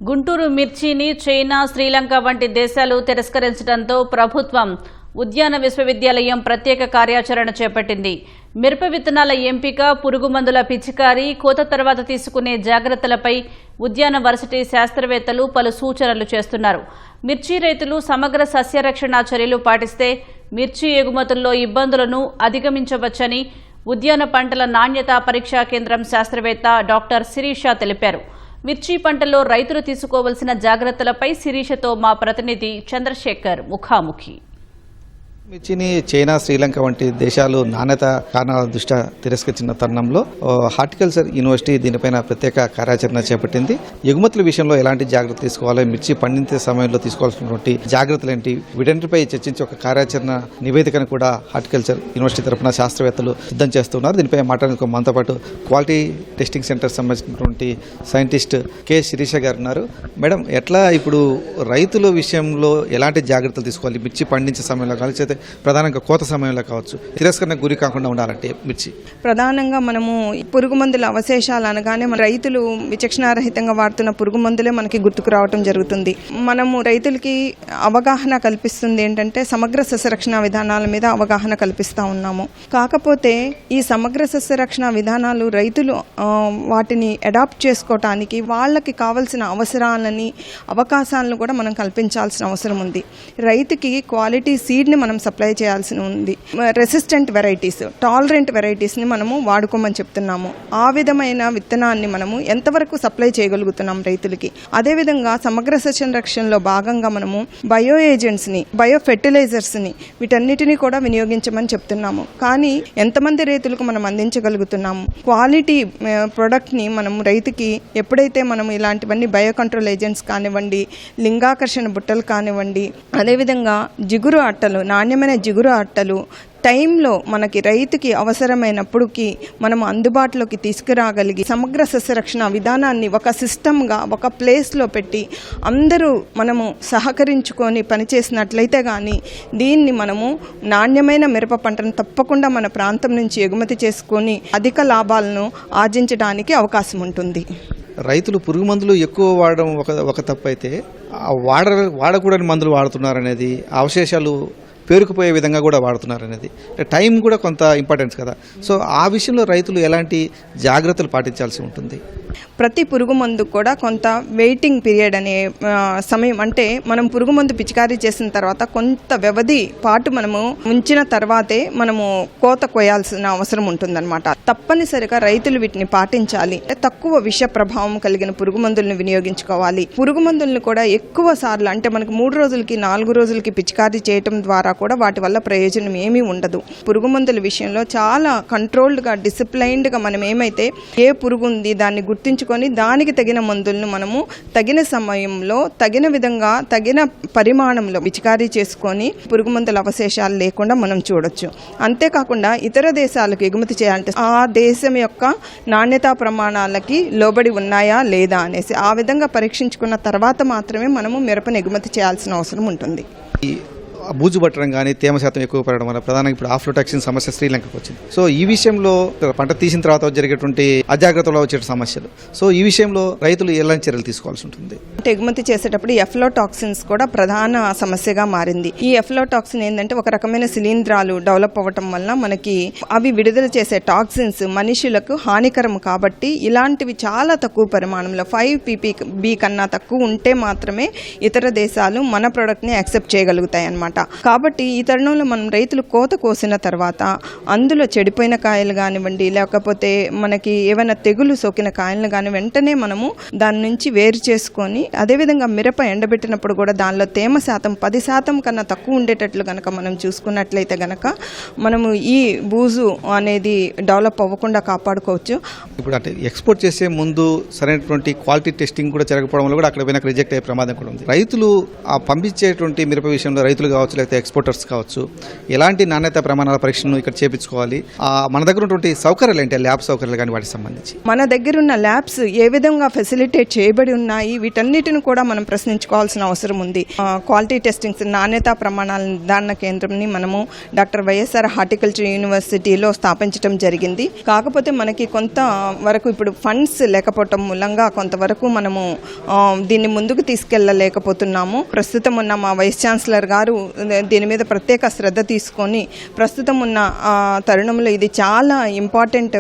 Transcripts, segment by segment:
Guntur మిర్చిని China, Sri Lanka వంటి దేశాలు తిరస్కరించడంతో ప్రభుత్వం ఉద్యాన విశ్వవిద్యాలయం ప్రత్యేక కార్యాచరణ చేపట్టింది. మిరప విత్తనాల ఎంపిక, పురుగు మందుల పిచికారీ, కోత తర్వాత తీసుకునే జాగ్రత్తలపై ఉద్యాన వర్సిటీ శాస్త్రవేత్తలు పలు సూచనలు చేస్తున్నారు. మిర్చి రైతులు సమగ్ర సస్యరక్షణ చర్యలు పాటిస్తే మిర్చి ఎగుమతుల్లో ఇబ్బందులను అధిగమించవచ్చని ఉద్యాన పంటల నాణ్యతా పరీక్షా కేంద్రం శాస్త్రవేత్త డాక్టర్ శిరీష తెలిపారు. మిర్చి పంటలో రైతులు తీసుకోవాల్సిన జాగ్రత్తలపై శిరీషతో మా ప్రతినిధి చంద్రశేఖర్ ముఖాముఖి. మిర్చిని చైనా, శ్రీలంక వంటి దేశాలు నాణ్యత కారణాల దృష్ట్యా తిరస్కరించిన తరుణంలో హార్టికల్చర్ యూనివర్సిటీ దీనిపైన ప్రత్యేక కార్యాచరణ చేపట్టింది. ఎగుమతుల విషయంలో ఎలాంటి జాగ్రత్తలు తీసుకోవాలి, మిర్చి పండించే సమయంలో తీసుకోవాల్సినటువంటి జాగ్రత్తలు ఏంటి, వీటన్నిటిపై చర్చించి ఒక కార్యాచరణ నివేదికను కూడా హార్టికల్చర్ యూనివర్సిటీ తరఫున శాస్త్రవేత్తలు సిద్ధం చేస్తున్నారు. దీనిపై మాట్లాడేందుకు మనతో పాటు క్వాలిటీ టెస్టింగ్ సెంటర్ సంబంధించినటువంటి సైంటిస్ట్ కె శిరీష గారు ఉన్నారు. మేడం, ఎట్లా ఇప్పుడు రైతుల విషయంలో ఎలాంటి జాగ్రత్తలు తీసుకోవాలి, మిర్చి పండించే సమయంలో కానీ ప్రధానంగా కోత సమయంలో కావచ్చు, తిరస్కరణకు గురి కాకుండా ఉండాలంటే మిర్చి ప్రధానంగా మనము పురుగు మందుల అవశేషాలు అనగానే మన రైతులు విచక్షణారహితంగా వాడుతున్న పురుగు మందులే మనకి గుర్తుకు రావడం జరుగుతుంది. మనము రైతులకి అవగాహన కల్పిస్తుంది ఏంటంటే సమగ్ర సస్యరక్షణ విధానాల మీద అవగాహన కల్పిస్తూ ఉన్నాము. కాకపోతే ఈ సమగ్ర సస్యరక్షణ విధానాలు రైతులు వాటిని అడాప్ట్ చేసుకోవటానికి వాళ్ళకి కావాల్సిన అవసరాలని, అవకాశాలను కూడా మనం కల్పించాల్సిన అవసరం ఉంది. రైతుకి క్వాలిటీ సీడ్ని మనం సప్లై చేయాల్సి ఉంది. రెసిస్టెంట్ వెరైటీస్, టాలరెంట్ వెరైటీస్ని మనము వాడుకోమని చెప్తున్నాము. ఆ విధమైన విత్తనాన్ని మనము ఎంతవరకు సప్లై చేయగలుగుతున్నాం రైతులకి. అదేవిధంగా సమగ్ర సస్యరక్షణలో భాగంగా మనము బయో ఏజెంట్స్ని, బయో ఫెర్టిలైజర్స్ని వీటన్నిటినీ కూడా వినియోగించమని చెప్తున్నాము. కానీ ఎంతమంది రైతులకు మనం అందించగలుగుతున్నాము? క్వాలిటీ ప్రొడక్ట్ని మనం రైతుకి ఎప్పుడైతే మనం ఇలాంటివన్నీ బయో కంట్రోల్ ఏజెంట్స్ కానివ్వండి, లింగాకర్షణ బుట్టలు కానివ్వండి, అదేవిధంగా జిగురు అట్టలు, నాణ్యమైన జిగురు అట్టలు టైంలో మనకి రైతుకి అవసరమైనప్పుడుకి మనం అందుబాటులోకి తీసుకురాగలిగి సమగ్ర సస్యరక్షణ విధానాన్ని ఒక సిస్టమ్గా ఒక ప్లేస్లో పెట్టి అందరూ మనము సహకరించుకొని పనిచేసినట్లయితే కానీ దీన్ని మనము నాణ్యమైన మిరప పంటను తప్పకుండా మన ప్రాంతం నుంచి ఎగుమతి చేసుకొని అధిక లాభాలను ఆర్జించడానికి అవకాశం ఉంటుంది. రైతులు పురుగు మందులు ఎక్కువ వాడడం ఒక తప్పు అయితే, వాడకూడని మందులు వాడుతున్నారనేది, అవశేషాలు పేరుకుపోయే విధంగా కూడా వాడుతున్నారనేది, టైం కూడా కొంత ఇంపార్టెన్స్ కదా. సో ఆ విషయంలో రైతులు ఎలాంటి జాగ్రత్తలు పాటించాల్సి ఉంటుంది? ప్రతి పురుగు మందు కూడా కొంత వెయిటింగ్ పీరియడ్ అనే సమయం, అంటే మనం పురుగు మందు పిచికారీ చేసిన తర్వాత కొంత వ్యవధి పాటు మనము ఉంచిన తర్వాతే మనము కోత కోయాల్సిన అవసరం ఉంటుందన్నమాట. తప్పనిసరిగా రైతులు వీటిని పాటించాలి. తక్కువ విష ప్రభావం కలిగిన పురుగు మందులను వినియోగించుకోవాలి. పురుగు మందులను కూడా ఎక్కువ సార్లు, అంటే మనకు 3 రోజులకి 4 రోజులకి పిచికారీ చేయటం ద్వారా కూడా వాటి వల్ల ప్రయోజనం ఏమీ ఉండదు. పురుగు మందుల విషయంలో చాలా కంట్రోల్డ్గా, డిసిప్లైన్డ్గా మనం ఏమైతే ఏ పురుగు ఉంది దాన్ని గుర్తించుకొని దానికి తగిన మందులను మనము తగిన సమయంలో, తగిన విధంగా, తగిన పరిమాణంలో పిచికారీ చేసుకొని పురుగు మందుల అవశేషాలు లేకుండా మనం చూడొచ్చు. అంతేకాకుండా ఇతర దేశాలకు ఎగుమతి చేయాలంటే ఆ దేశం యొక్క నాణ్యతా ప్రమాణాలకి లోబడి ఉన్నాయా లేదా అనేసి ఆ విధంగా పరీక్షించుకున్న తర్వాత మాత్రమే మనము మిరపను ఎగుమతి చేయాల్సిన అవసరం ఉంటుంది. బూజు పట్టడం కానీ, తేమ శాతం ఎక్కువ పెరగడం వల్ల ప్రధానంగా ఇప్పుడు ఆఫ్లోటాక్సిన్ సమస్య శ్రీలంకకు వచ్చింది. సో ఈ విషయంలో పంట తీసిన తర్వాత జరిగేటువంటి అజాగ్రత్తలో వచ్చే సమస్యలు, సో ఈ విషయంలో రైతులు ఎలాంటి చర్యలు తీసుకోవాల్సి ఉంటుంది? ఎగుమతి చేసేటప్పుడు ఎఫ్లోటాక్సిన్స్ కూడా ప్రధాన సమస్యగా మారింది. ఈ ఎఫ్లోటాక్సిన్ ఏంటంటే ఒక రకమైన శిలీంధ్రాలు డెవలప్ అవ్వటం వల్ల మనకి అవి విడుదల చేసే టాక్సిన్స్ మనుషులకు హానికరం. కాబట్టి ఇలాంటివి చాలా తక్కువ పరిమాణంలో 5 ppb కన్నా తక్కువ ఉంటే మాత్రమే ఇతర దేశాలు మన ప్రోడక్ట్ని యాక్సెప్ట్ చేయగలుగుతాయి అన్నమాట. కాబట్టి ఈ తరుణంలో మనం రైతులు కోత కోసిన తర్వాత అందులో చెడిపోయిన కాయలు కానివ్వండి, లేకపోతే మనకి ఏమైనా తెగులు సోకిన కాయలను కానీ వెంటనే మనము దాని నుంచి వేరు చేసుకొని, అదేవిధంగా మిరప ఎండబెట్టినప్పుడు కూడా దానిలో తేమ శాతం 10% కన్నా తక్కువ ఉండేటట్లు కనుక మనం చూసుకున్నట్లయితే కనుక మనము ఈ బూజు అనేది డెవలప్ అవ్వకుండా కాపాడుకోవచ్చు. ఇప్పుడు అంటే ఎక్స్పోర్ట్ చేసే ముందు సరైనటువంటి క్వాలిటీ టెస్టింగ్ కూడా జరగకపోవడం వల్ల కూడా అక్కడ రిజెక్ట్ అయ్యే ప్రమాదం కూడా ఉంది. రైతులు ఆ పంపించేటువంటి మిరప విషయంలో రైతులు కావచ్చు, లేకపోతే ఎక్స్పోర్టర్స్ కావచ్చు, ఎలాంటి నాణ్యత ప్రమాణాల పరీక్షను ఇక్కడ చేపించుకోవాలి? మన దగ్గర ఉన్నటువంటి సౌకర్యాలు ఏంటి, ల్యాబ్ సౌకర్యాలు కానీ వాటికి సంబంధించి? మన దగ్గర ఉన్న ల్యాబ్స్ ఏ విధంగా ఫెసిలిటేట్ చేయబడి ఉన్నాయి, వీటన్నిటిని కూడా మనం ప్రశ్నించుకోవాల్సిన అవసరం ఉంది. క్వాలిటీ టెస్టింగ్స్, నాణ్యతా ప్రమాణాల నిర్ధారణ కేంద్రంని మనము డాక్టర్ వైఎస్ఆర్ హార్టికల్చర్ యూనివర్సిటీలో స్థాపించడం జరిగింది. కాకపోతే మనకి కొంత వరకు ఇప్పుడు ఫండ్స్ లేకపోవటం మూలంగా కొంతవరకు మనము దీన్ని ముందుకు తీసుకెళ్ళలేకపోతున్నాము. ప్రస్తుతం ఉన్న మా వైస్ ఛాన్సలర్ గారు దీని మీద ప్రత్యేక శ్రద్ధ తీసుకొని ప్రస్తుతం ఉన్న తరుణంలో ఇది చాలా ఇంపార్టెంట్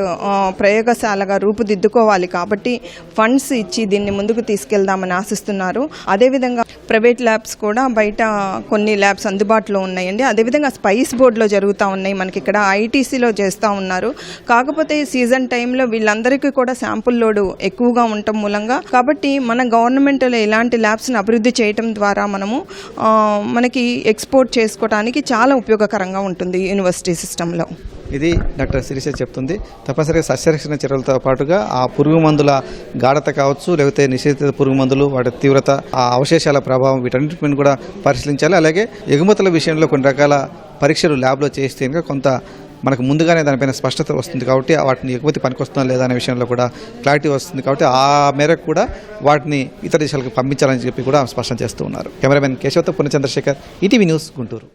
ప్రయోగశాలగా రూపుదిద్దుకోవాలి కాబట్టి ఫండ్స్ ఇచ్చి దీన్ని ముందుకు తీసుకెళ్దామని ఆశిస్తున్నారు. అదేవిధంగా ప్రైవేట్ ల్యాబ్స్ కూడా బయట కొన్ని ల్యాబ్స్ అందుబాటులో ఉన్నాయండి. అదేవిధంగా స్పైస్ బోర్డులో జరుగుతూ ఉన్నాయి, మనకి ఇక్కడ ఐటీసీలో చేస్తూ ఉన్నారు. కాకపోతే సీజన్ టైంలో వీళ్ళందరికీ కూడా శాంపుల్ లోడ్ ఎక్కువగా ఉండటం మూలంగా కాబట్టి మన గవర్నమెంట్లో ఇలాంటి ల్యాబ్స్ని అభివృద్ధి చేయటం ద్వారా మనకి ఎక్స్పోర్ట్ చేసుకోవడానికి చాలా ఉపయోగకరంగా ఉంటుంది యూనివర్సిటీ సిస్టంలో. ఇది డాక్టర్ శిరీష చెప్తుంది. తప్పనిసరిగా సస్యరక్షణ చర్యలతో పాటుగా ఆ పురుగు మందుల గాఢత కావచ్చు, లేకపోతే నిషేధిత పురుగు మందులు, వాటి తీవ్రత, ఆ అవశేషాల ప్రభావం, వీటన్నిటిని కూడా పరిశీలించాలి. అలాగే ఎగుమతుల విషయంలో కొన్ని రకాల పరీక్షలు ల్యాబ్లో చేస్తే కనుక కొంత మనకు ముందుగానే దానిపైన స్పష్టత వస్తుంది కాబట్టి వాటిని ఎగుమతి పనికొస్తుందా లేదా అనే విషయంలో కూడా క్లారిటీ వస్తుంది కాబట్టి ఆ మేరకు కూడా వాటిని ఇతర దేశాలకు పంపించాలని చెప్పి కూడా స్పష్టం చేస్తూ ఉన్నారు. కెమెరామెన్ కేశవతో పూర్ణ చంద్రశేఖర్, ఈటీవీ న్యూస్, గుంటూరు.